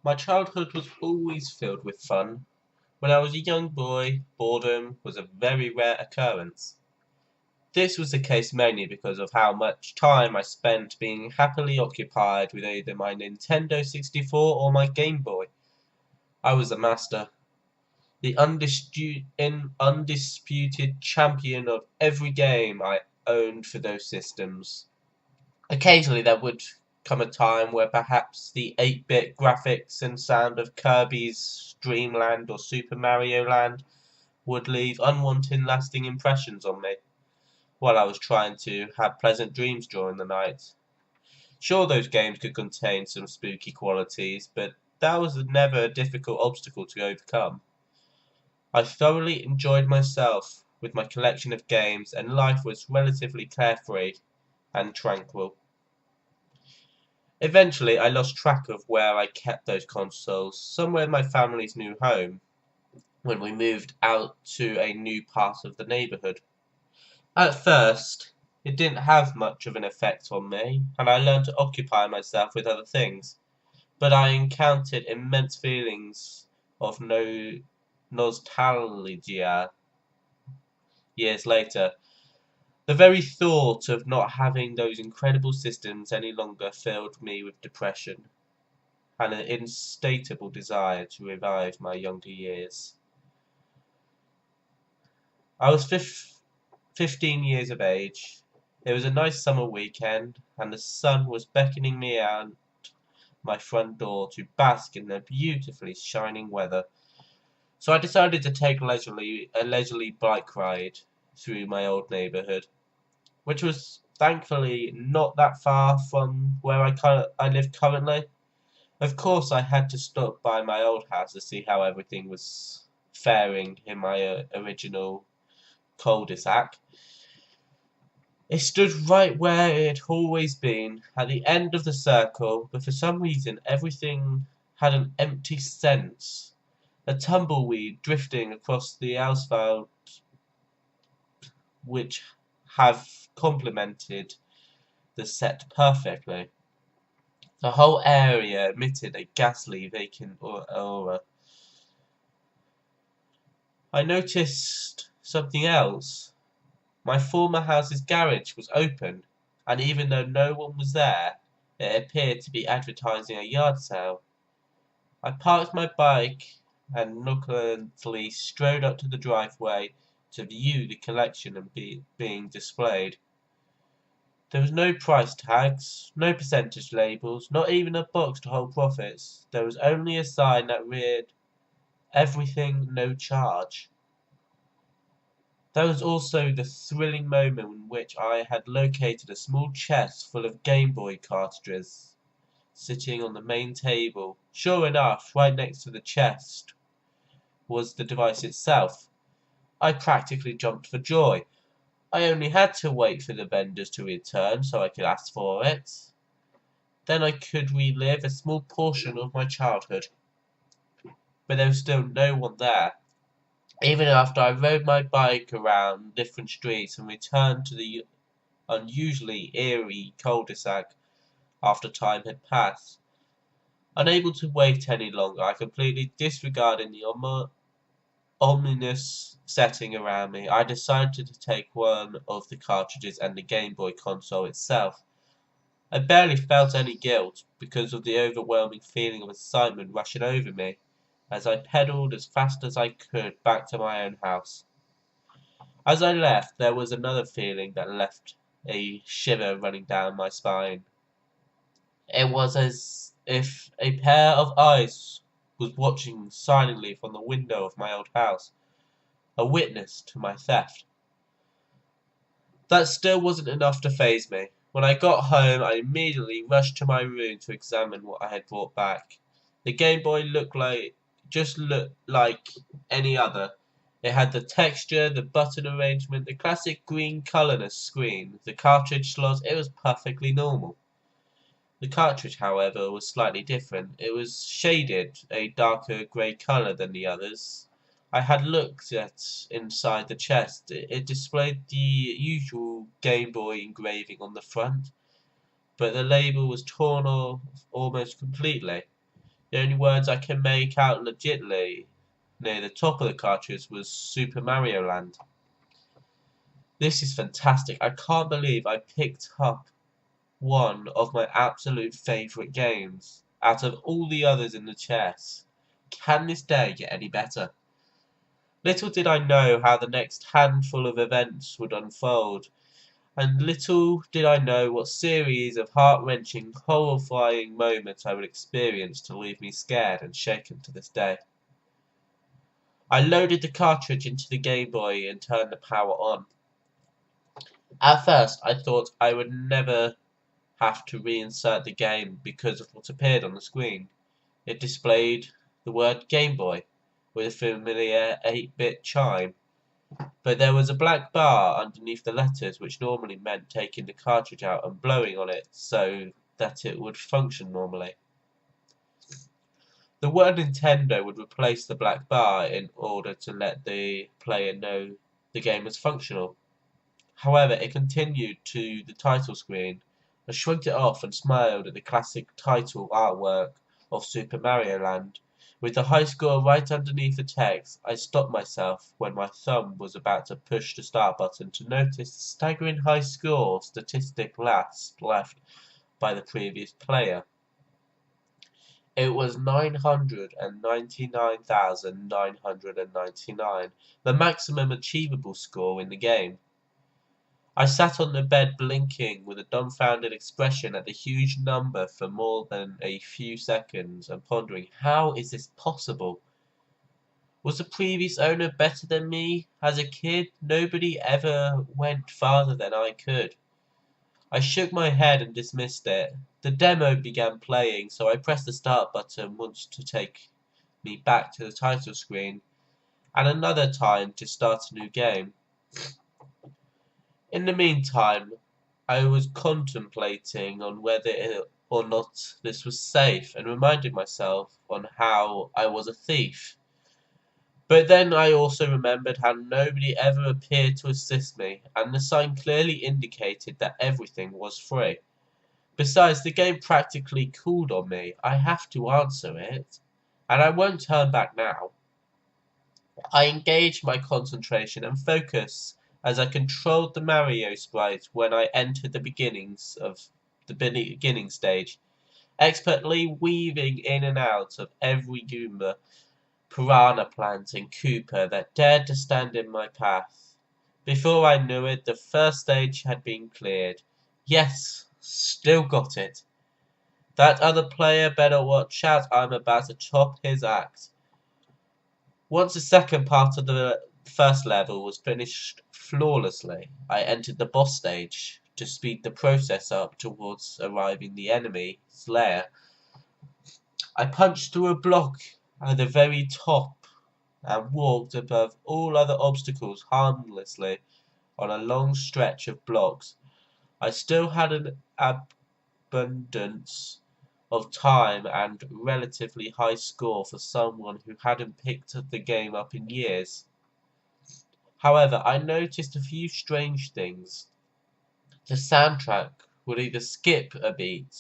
My childhood was always filled with fun. When I was a young boy, boredom was a very rare occurrence. This was the case mainly because of how much time I spent being happily occupied with either my Nintendo 64 or my Game Boy. I was a master, the undisputed champion of every game I owned for those systems. Occasionally there would come a time where perhaps the 8-bit graphics and sound of Kirby's Dream Land or Super Mario Land would leave unwanted lasting impressions on me, while I was trying to have pleasant dreams during the night. Sure, those games could contain some spooky qualities, but that was never a difficult obstacle to overcome. I thoroughly enjoyed myself with my collection of games, and life was relatively carefree and tranquil. Eventually, I lost track of where I kept those consoles, somewhere in my family's new home, when we moved out to a new part of the neighborhood. At first, it didn't have much of an effect on me, and I learned to occupy myself with other things, but I encountered immense feelings of no nostalgia years later. The very thought of not having those incredible systems any longer filled me with depression and an insatiable desire to revive my younger years. I was 15 years of age. It was a nice summer weekend, and the sun was beckoning me out my front door to bask in the beautifully shining weather. So I decided to take a leisurely bike ride through my old neighborhood, which was thankfully not that far from where I live currently. Of course, I had to stop by my old house to see how everything was faring in my original cul-de-sac. It stood right where it had always been, at the end of the circle, but for some reason everything had an empty sense. A tumbleweed drifting across the asphalt which have complemented the set perfectly. The whole area emitted a ghastly vacant aura. I noticed something else. My former house's garage was open, and even though no one was there, it appeared to be advertising a yard sale. I parked my bike and nonchalantly strode up to the driveway to view the collection being displayed. There was no price tags, no percentage labels, not even a box to hold profits. There was only a sign that read, "Everything no charge." There was also the thrilling moment in which I had located a small chest full of Game Boy cartridges sitting on the main table. Sure enough, right next to the chest was the device itself. I practically jumped for joy. I only had to wait for the vendors to return so I could ask for it. Then I could relive a small portion of my childhood. But there was still no one there. Even after I rode my bike around different streets and returned to the unusually eerie cul-de-sac after time had passed. Unable to wait any longer, I completely disregarding the ominous setting around me, I decided to take one of the cartridges and the Game Boy console itself. I barely felt any guilt because of the overwhelming feeling of excitement rushing over me as I pedaled as fast as I could back to my own house. As I left, there was another feeling that left a shiver running down my spine. It was as if a pair of eyes was watching silently from the window of my old house, a witness to my theft. That still wasn't enough to faze me. When I got home, I immediately rushed to my room to examine what I had brought back. The Game Boy looked like any other. It had the texture, the button arrangement, the classic green colorless screen, the cartridge slots, it was perfectly normal. The cartridge, however, was slightly different. It was shaded a darker grey color than the others. I had looked at inside the chest. It displayed the usual Game Boy engraving on the front, but the label was torn off almost completely. The only words I can make out legitly near the top of the cartridge was Super Mario Land. This is fantastic. I can't believe I picked up one of my absolute favourite games out of all the others in the chest. Can this day get any better? Little did I know how the next handful of events would unfold, and little did I know what series of heart-wrenching, horrifying moments I would experience to leave me scared and shaken to this day. I loaded the cartridge into the Game Boy and turned the power on. At first, I thought I would never have to reinsert the game because of what appeared on the screen. It displayed the word Game Boy with a familiar 8-bit chime. But there was a black bar underneath the letters which normally meant taking the cartridge out and blowing on it so that it would function normally. The word Nintendo would replace the black bar in order to let the player know the game was functional. However, it continued to the title screen. I shrugged it off and smiled at the classic title artwork of Super Mario Land. With the high score right underneath the text, I stopped myself when my thumb was about to push the start button to notice the staggering high score statistic left by the previous player. It was 999,999, the maximum achievable score in the game. I sat on the bed blinking with a dumbfounded expression at the huge number for more than a few seconds and pondering, how is this possible? Was the previous owner better than me? As a kid, nobody ever went farther than I could. I shook my head and dismissed it. The demo began playing, so I pressed the start button once to take me back to the title screen, and another time to start a new game. In the meantime, I was contemplating on whether or not this was safe, and reminded myself on how I was a thief. But then I also remembered how nobody ever appeared to assist me, and the sign clearly indicated that everything was free. Besides, the game practically called on me. I have to answer it, and I won't turn back now. I engaged my concentration and focus as I controlled the Mario sprite when I entered the beginning stage, expertly weaving in and out of every Goomba, Piranha Plant and Koopa that dared to stand in my path. Before I knew it, the first stage had been cleared. Yes, still got it. That other player better watch out, I'm about to top his act. Once the second part of the first level was finished flawlessly, I entered the boss stage to speed the process up towards arriving the enemy's lair. I punched through a block at the very top and walked above all other obstacles harmlessly on a long stretch of blocks. I still had an abundance of time and relatively high score for someone who hadn't picked the game up in years. However, I noticed a few strange things. The soundtrack would either skip a beat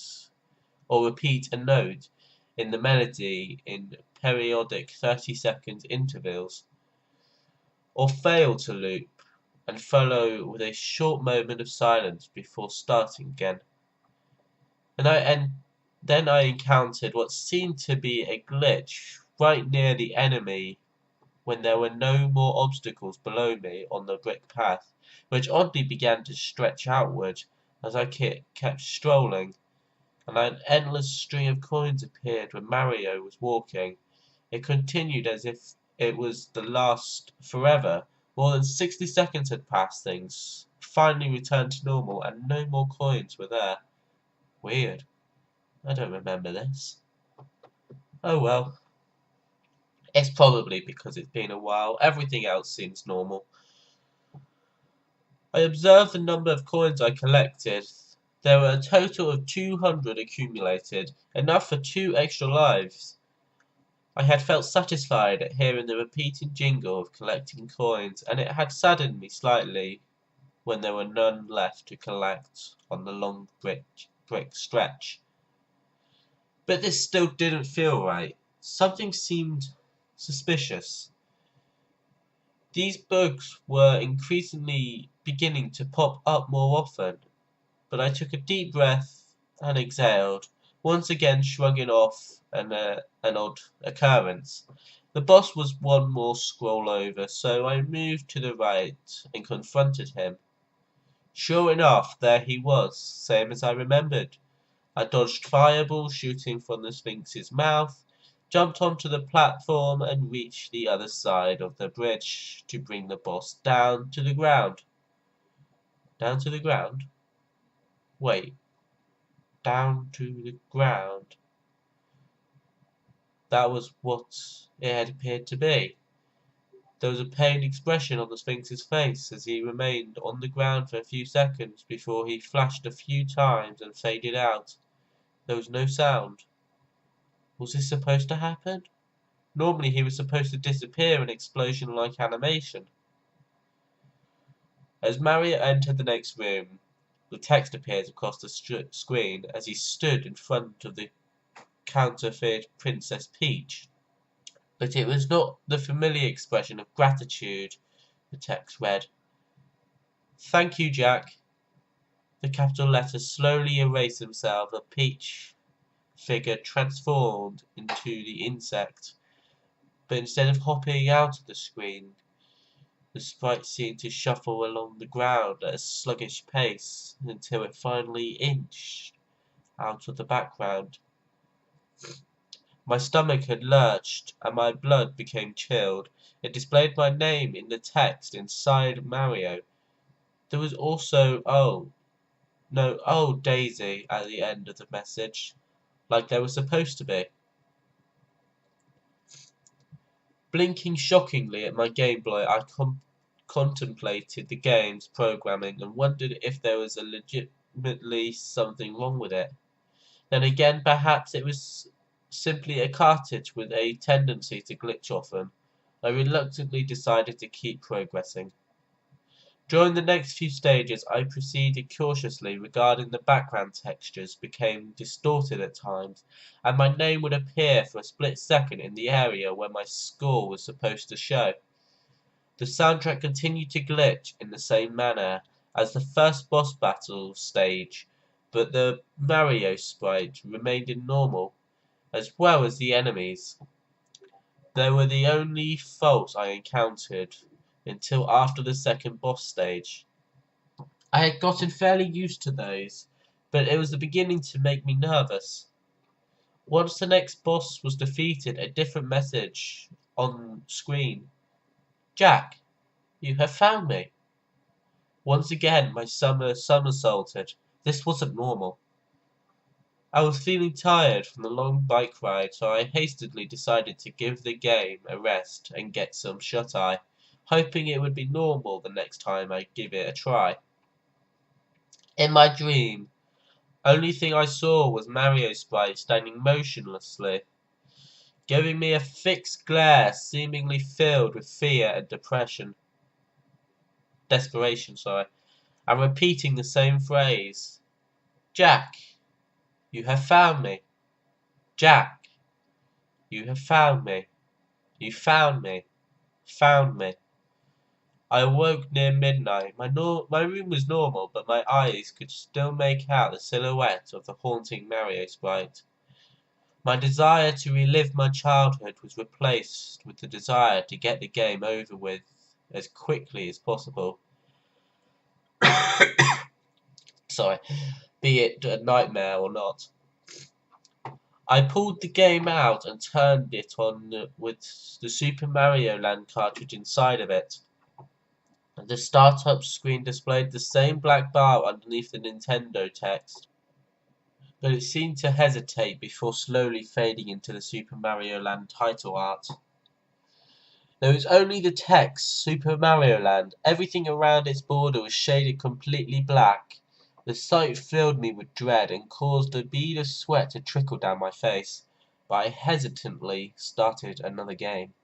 or repeat a note in the melody in periodic 30-second intervals, or fail to loop and follow with a short moment of silence before starting again. Then I encountered what seemed to be a glitch right near the enemy when there were no more obstacles below me on the brick path, which oddly began to stretch outward as I kept strolling, and an endless string of coins appeared when Mario was walking. It continued as if it was the last forever. More than 60 seconds had passed, things finally returned to normal, and no more coins were there. Weird. I don't remember this. Oh well. It's probably because it's been a while. Everything else seems normal. I observed the number of coins I collected. There were a total of 200 accumulated, enough for 2 extra lives. I had felt satisfied at hearing the repeating jingle of collecting coins, and it had saddened me slightly when there were none left to collect on the long brick stretch. But this still didn't feel right. Something seemed suspicious. These bugs were increasingly beginning to pop up more often, but I took a deep breath and exhaled, once again shrugging off an odd occurrence. The boss was one more scroll over, so I moved to the right and confronted him. Sure enough, there he was, same as I remembered. I dodged fireballs shooting from the Sphinx's mouth, jumped onto the platform, and reached the other side of the bridge to bring the boss down to the ground. Down to the ground? Wait, down to the ground. That was what it had appeared to be. There was a pained expression on the Sphinx's face as he remained on the ground for a few seconds before he flashed a few times and faded out. There was no sound. Was this supposed to happen? Normally he was supposed to disappear in explosion-like animation. As Mario entered the next room, the text appeared across the screen as he stood in front of the counterfeit Princess Peach. But it was not the familiar expression of gratitude. The text read, "Thank you, Jack." The capital letters slowly erased themselves. The Peach figure transformed into the insect. But instead of hopping out of the screen, the sprite seemed to shuffle along the ground at a sluggish pace until it finally inched out of the background. My stomach had lurched, and my blood became chilled. It displayed my name in the text inside Mario. There was also Daisy at the end of the message, like there was supposed to be. Blinking shockingly at my Game Boy, I contemplated the game's programming and wondered if there was legitimately something wrong with it. Then again, perhaps it was simply a cartridge with a tendency to glitch often. I reluctantly decided to keep progressing. During the next few stages, I proceeded cautiously regarding the background textures became distorted at times, and my name would appear for a split second in the area where my score was supposed to show. The soundtrack continued to glitch in the same manner as the first boss battle stage, but the Mario sprite remained in normal, as well as the enemies. They were the only faults I encountered until after the second boss stage. I had gotten fairly used to those, but it was beginning to make me nervous. Once the next boss was defeated, a different message on screen. "Jack, you have found me." Once again my somersaulted. This wasn't normal. I was feeling tired from the long bike ride, so I hastily decided to give the game a rest and get some shut-eye, hoping it would be normal the next time I give it a try. In my dream, only thing I saw was Mario's sprite standing motionlessly, giving me a fixed glare seemingly filled with fear and desperation, and repeating the same phrase. "Jack, you have found me. Jack, you have found me. You found me. Found me." I awoke near midnight. My room was normal, but my eyes could still make out the silhouette of the haunting Mario sprite. My desire to relive my childhood was replaced with the desire to get the game over with as quickly as possible. Sorry, be it a nightmare or not. I pulled the game out and turned it on with the Super Mario Land cartridge inside of it. The startup screen displayed the same black bar underneath the Nintendo text, but it seemed to hesitate before slowly fading into the Super Mario Land title art. There was only the text, Super Mario Land. Everything around its border was shaded completely black. The sight filled me with dread and caused a bead of sweat to trickle down my face, but I hesitantly started another game.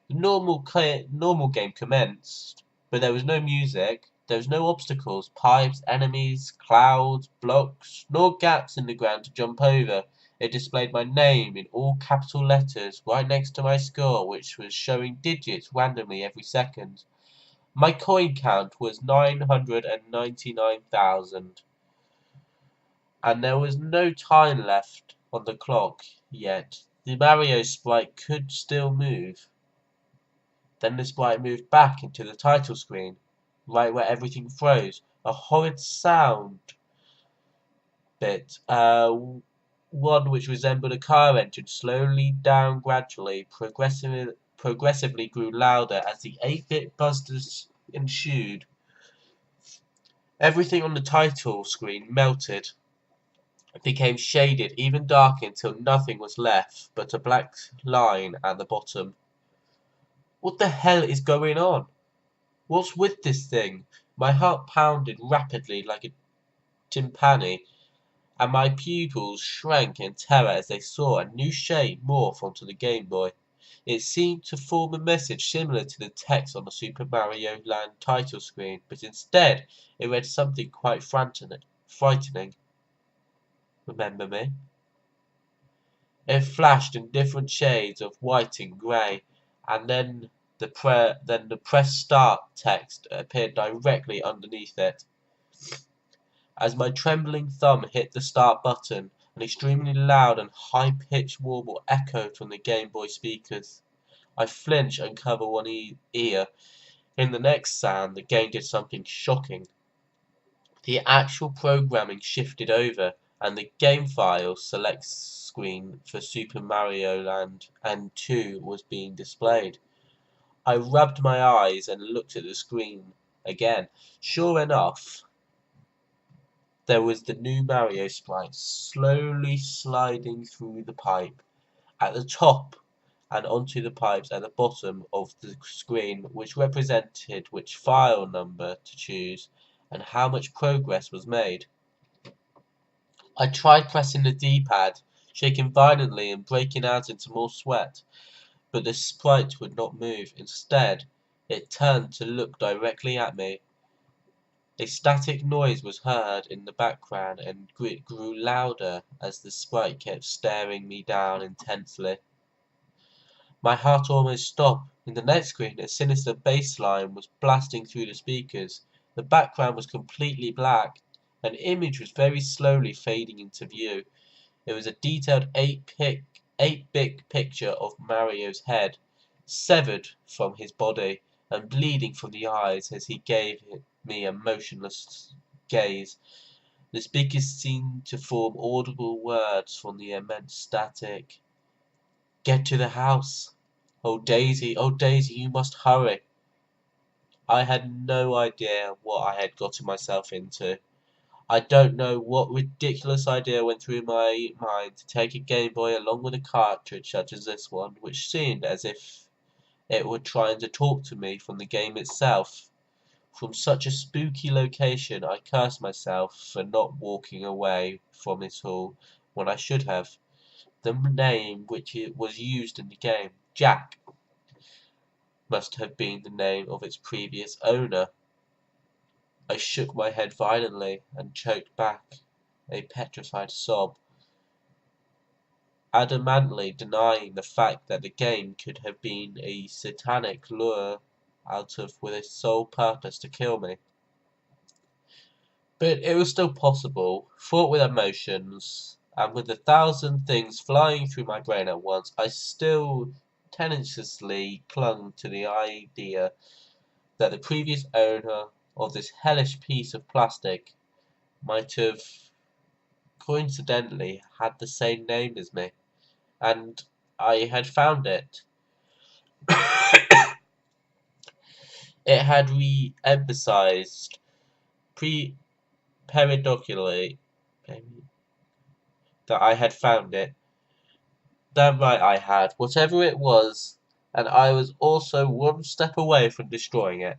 The normal game commenced, but there was no music, there was no obstacles, pipes, enemies, clouds, blocks, nor gaps in the ground to jump over. It displayed my name in all capital letters right next to my score, which was showing digits randomly every second. My coin count was 999,000, and there was no time left on the clock yet. The Mario sprite could still move. Then the sprite moved back into the title screen, right where everything froze. A horrid sound bit, one which resembled a car engine, slowly down gradually, progressively grew louder as the 8-bit buzzers ensued. Everything on the title screen melted, became shaded, even darker, until nothing was left but a black line at the bottom. What the hell is going on? What's with this thing? My heart pounded rapidly like a timpani, and my pupils shrank in terror as they saw a new shape morph onto the Game Boy. It seemed to form a message similar to the text on the Super Mario Land title screen, but instead it read something quite frightening. Remember me? It flashed in different shades of white and grey, and then the press start text appeared directly underneath it. As my trembling thumb hit the start button, an extremely loud and high-pitched warble echoed from the Game Boy speakers. I flinched and covered one ear. In the next sound, the game did something shocking. The actual programming shifted over, and the game file select screen for Super Mario Land and 2 was being displayed. I rubbed my eyes and looked at the screen again. Sure enough, there was the new Mario sprite slowly sliding through the pipe at the top and onto the pipes at the bottom of the screen, which represented which file number to choose and how much progress was made. I tried pressing the D-pad, shaking violently and breaking out into more sweat, but the sprite would not move. Instead, it turned to look directly at me. A static noise was heard in the background, and it grew louder as the sprite kept staring me down intensely. My heart almost stopped. In the next screen, a sinister bass line was blasting through the speakers. The background was completely black. An image was very slowly fading into view. It was a detailed 8-bit picture of Mario's head, severed from his body and bleeding from the eyes as he gave me a motionless gaze. The speakers seemed to form audible words from the immense static. "Get to the house! Oh Daisy, you must hurry!" I had no idea what I had gotten myself into. I don't know what ridiculous idea went through my mind to take a Game Boy along with a cartridge such as this one, which seemed as if it were trying to talk to me from the game itself. From such a spooky location, I cursed myself for not walking away from it all when I should have. The name which was used in the game, Jack, must have been the name of its previous owner. I shook my head violently and choked back a petrified sob, adamantly denying the fact that the game could have been a satanic lure out of with its sole purpose to kill me. But it was still possible. Fraught with emotions, and with 1,000 things flying through my brain at once, I still tenaciously clung to the idea that the previous owner of this hellish piece of plastic might have coincidentally had the same name as me, and I had found it. It had re-emphasized periodically that I had found it. Damn right I had, whatever it was, and I was also one step away from destroying it.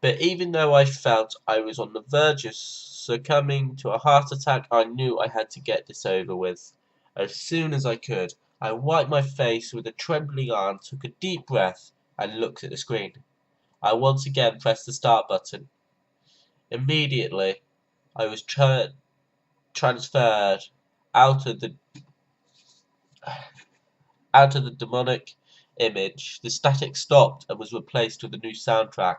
But even though I felt I was on the verge of succumbing to a heart attack, I knew I had to get this over with. As soon as I could, I wiped my face with a trembling arm, took a deep breath, and looked at the screen. I once again pressed the start button. Immediately, I was transferred out of the demonic image, the static stopped and was replaced with a new soundtrack.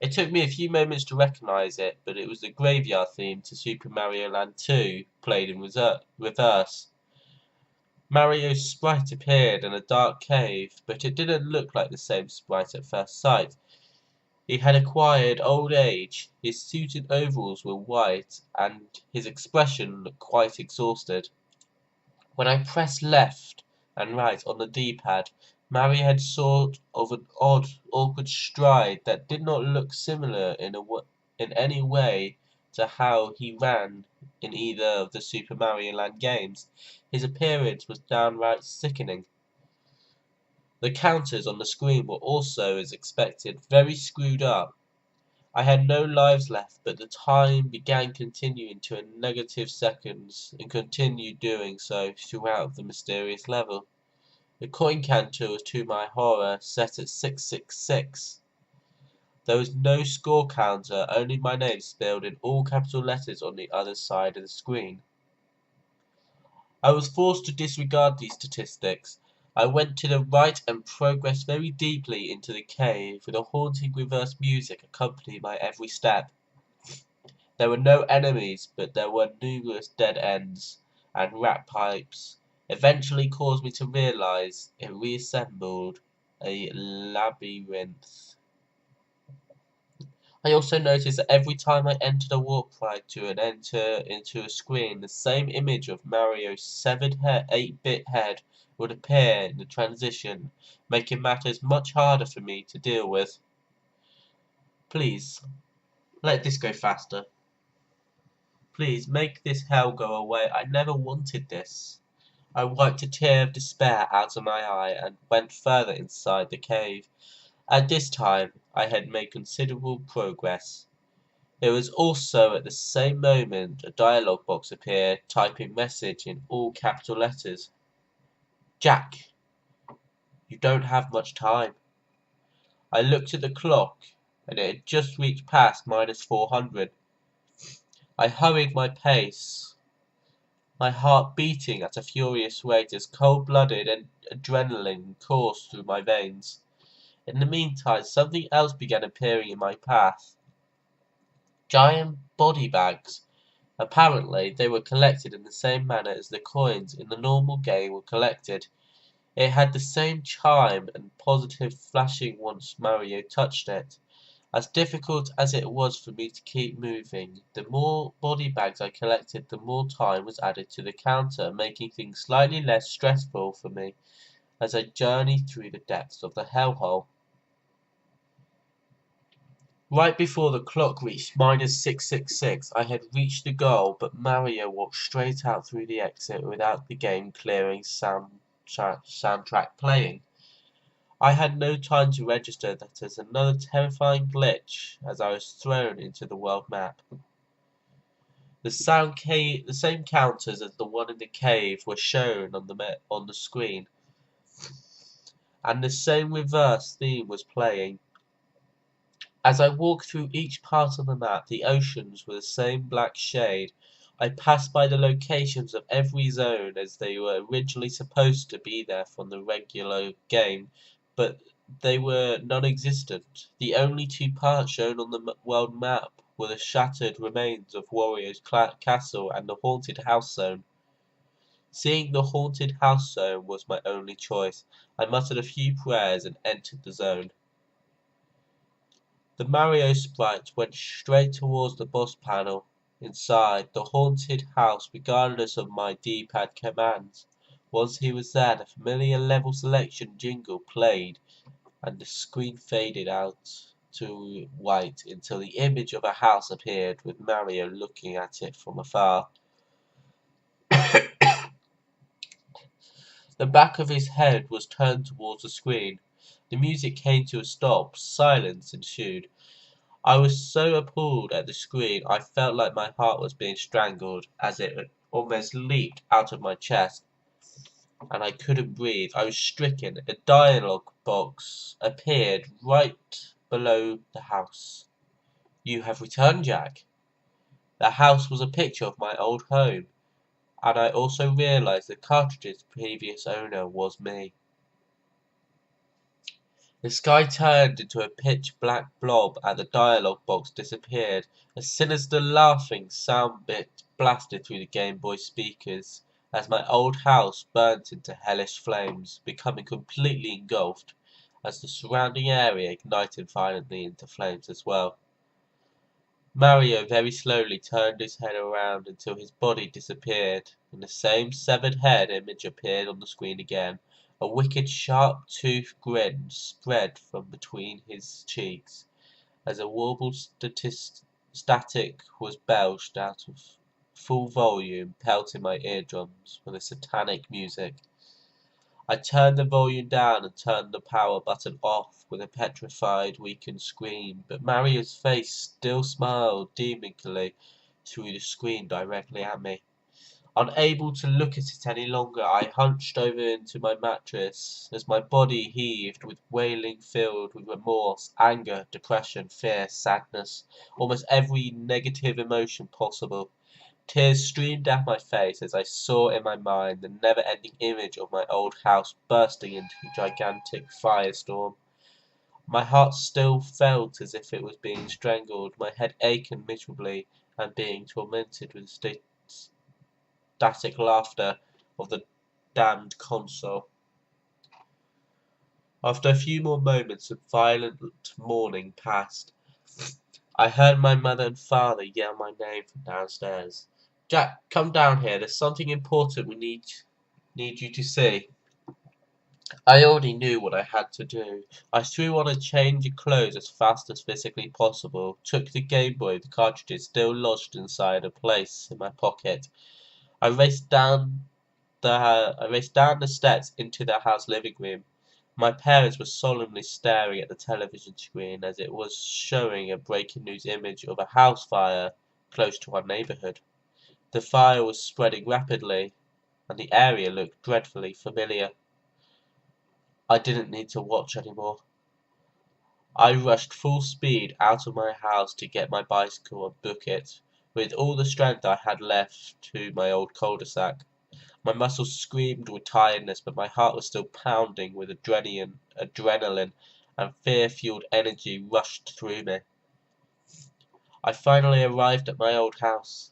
It took me a few moments to recognize it, but it was the graveyard theme to Super Mario Land 2, played in reverse. Mario's sprite appeared in a dark cave, but it didn't look like the same sprite at first sight. He had acquired old age, his suit and overalls were white, and his expression looked quite exhausted. When I pressed left and right on the D-pad, Mario had sort of an odd, awkward stride that did not look similar in any way to how he ran in either of the Super Mario Land games. His appearance was downright sickening. The counters on the screen were also, as expected, very screwed up. I had no lives left, but the time began continuing to negative seconds, and continued doing so throughout the mysterious level. The coin counter was, to my horror, set at 666. There was no score counter, only my name spelled in all capital letters on the other side of the screen. I was forced to disregard these statistics. I went to the right and progressed very deeply into the cave, with a haunting reverse music accompanying my every step. There were no enemies, but there were numerous dead ends, and rat pipes eventually caused me to realize it reassembled a labyrinth. I also noticed that every time I entered a warp ride to enter into a screen, the same image of Mario's severed 8-bit head would appear in the transition, making matters much harder for me to deal with. Please, let this go faster. Please, make this hell go away. I never wanted this. I wiped a tear of despair out of my eye and went further inside the cave. At this time, I had made considerable progress. It was also at the same moment a dialogue box appeared, typing message in all capital letters. Jack, you don't have much time. I looked at the clock, and it had just reached past -400. I hurried my pace, my heart beating at a furious rate as cold-blooded and adrenaline coursed through my veins. In the meantime, something else began appearing in my path. Giant body bags. Apparently, they were collected in the same manner as the coins in the normal game were collected. It had the same chime and positive flashing once Mario touched it. As difficult as it was for me to keep moving, the more body bags I collected, the more time was added to the counter, making things slightly less stressful for me as I journeyed through the depths of the hellhole. Right before the clock reached -666, I had reached the goal, but Mario walked straight out through the exit without the game clearing soundtrack playing. I had no time to register that as another terrifying glitch as I was thrown into the world map. The same counters as the one in the cave were shown on the screen, and the same reverse theme was playing. As I walked through each part of the map, the oceans were the same black shade. I passed by the locations of every zone as they were originally supposed to be there from the regular game, but they were non-existent. The only two parts shown on the world map were the shattered remains of Wario's castle and the haunted house zone. Seeing the haunted house zone was my only choice. I muttered a few prayers and entered the zone. The Mario sprite went straight towards the boss panel. Inside the haunted house, regardless of my D-pad commands. Once he was there, the familiar level selection jingle played, and the screen faded out to white until the image of a house appeared, with Mario looking at it from afar. The back of his head was turned towards the screen. The music came to a stop. Silence ensued. I was so appalled at the screen I felt like my heart was being strangled, as it almost leaped out of my chest, and I couldn't breathe. I was stricken. A dialogue box appeared right below the house. You have returned, Jack. The house was a picture of my old home. and I also realized the cartridge's previous owner was me. The sky turned into a pitch-black blob and the dialogue box disappeared. A sinister laughing sound bit blasted through the Game Boy speakers as my old house burnt into hellish flames, becoming completely engulfed as the surrounding area ignited violently into flames as well. Mario very slowly turned his head around until his body disappeared, and the same severed head image appeared on the screen again. A wicked sharp-toothed grin spread from between his cheeks as a warbled static was belched out of full volume, pelting my eardrums with a satanic music. I turned the volume down and turned the power button off with a petrified, weakened scream, but Mario's face still smiled demonically through the screen directly at me. Unable to look at it any longer, I hunched over into my mattress as my body heaved with wailing filled with remorse, anger, depression, fear, sadness, almost every negative emotion possible. Tears streamed down my face as I saw in my mind the never-ending image of my old house bursting into a gigantic firestorm. My heart still felt as if it was being strangled, my head aching miserably and being tormented with static laughter of the damned console. After a few more moments of violent mourning passed, I heard my mother and father yell my name from downstairs. "Jack, come down here. There's something important we need you to see." I already knew what I had to do. I threw on a change of clothes as fast as physically possible, took the Game Boy, the cartridges still lodged inside a place in my pocket. I raced down the steps into the house living room. My parents were solemnly staring at the television screen as it was showing a breaking news image of a house fire close to our neighborhood. The fire was spreading rapidly, and the area looked dreadfully familiar. I didn't need to watch anymore. I rushed full speed out of my house to get my bicycle and book it, with all the strength I had left to my old cul-de-sac. My muscles screamed with tiredness, but my heart was still pounding with adrenaline, and fear-fueled energy rushed through me. I finally arrived at my old house.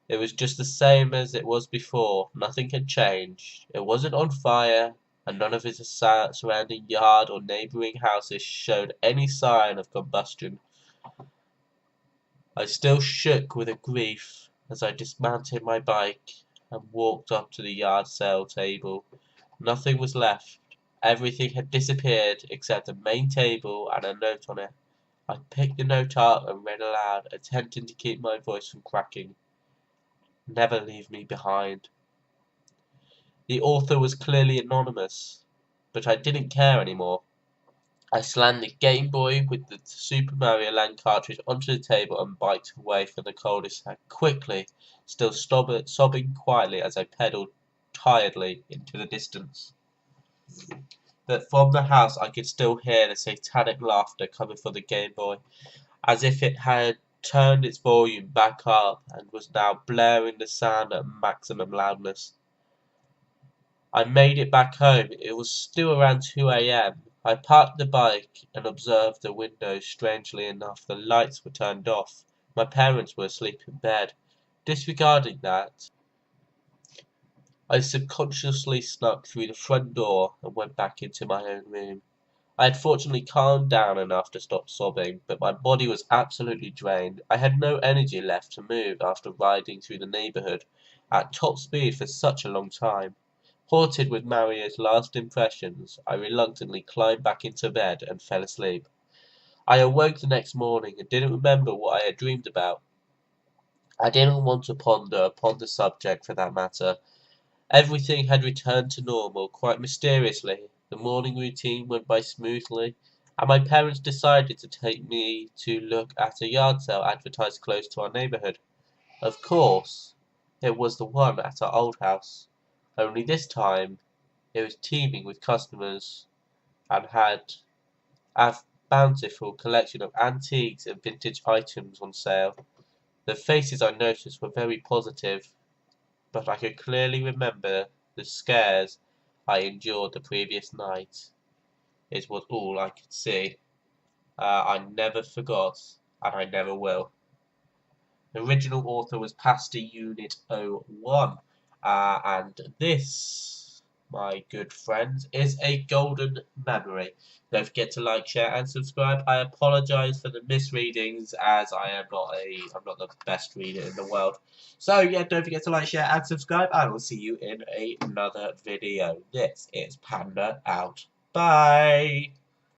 It was just the same as it was before. Nothing had changed. It wasn't on fire, and none of its surrounding yard or neighboring houses showed any sign of combustion. I still shook with grief as I dismounted my bike and walked up to the yard sale table. Nothing was left. Everything had disappeared except the main table and a note on it. I picked the note up and read aloud, attempting to keep my voice from cracking. "Never leave me behind." The author was clearly anonymous, but I didn't care anymore. I slammed the Game Boy with the Super Mario Land cartridge onto the table and biked away from the cul-de-sac quickly, still sobbing quietly as I pedaled tiredly into the distance. But from the house I could still hear the satanic laughter coming from the Game Boy, as if it had turned its volume back up and was now blaring the sound at maximum loudness. I made it back home. It was still around 2 a.m. I parked the bike and observed the windows. Strangely enough, the lights were turned off. My parents were asleep in bed. Disregarding that, I subconsciously snuck through the front door and went back into my own room. I had fortunately calmed down enough to stop sobbing, but my body was absolutely drained. I had no energy left to move after riding through the neighborhood at top speed for such a long time. Haunted with Mario's last impressions, I reluctantly climbed back into bed and fell asleep. I awoke the next morning and didn't remember what I had dreamed about. I didn't want to ponder upon the subject for that matter. Everything had returned to normal quite mysteriously. The morning routine went by smoothly, and my parents decided to take me to look at a yard sale advertised close to our neighborhood. Of course, it was the one at our old house, only this time it was teeming with customers and had a bountiful collection of antiques and vintage items on sale. The faces I noticed were very positive, but I could clearly remember the scares I endured the previous night. It was all I could see. I never forgot, and I never will. The original author was Pastor Unit 01, and this, my good friends, is a golden memory. Don't forget to like, share, and subscribe. I apologise for the misreadings, as I'm not the best reader in the world. So yeah, don't forget to like, share, and subscribe. I will see you in another video. This is Panda out. Bye.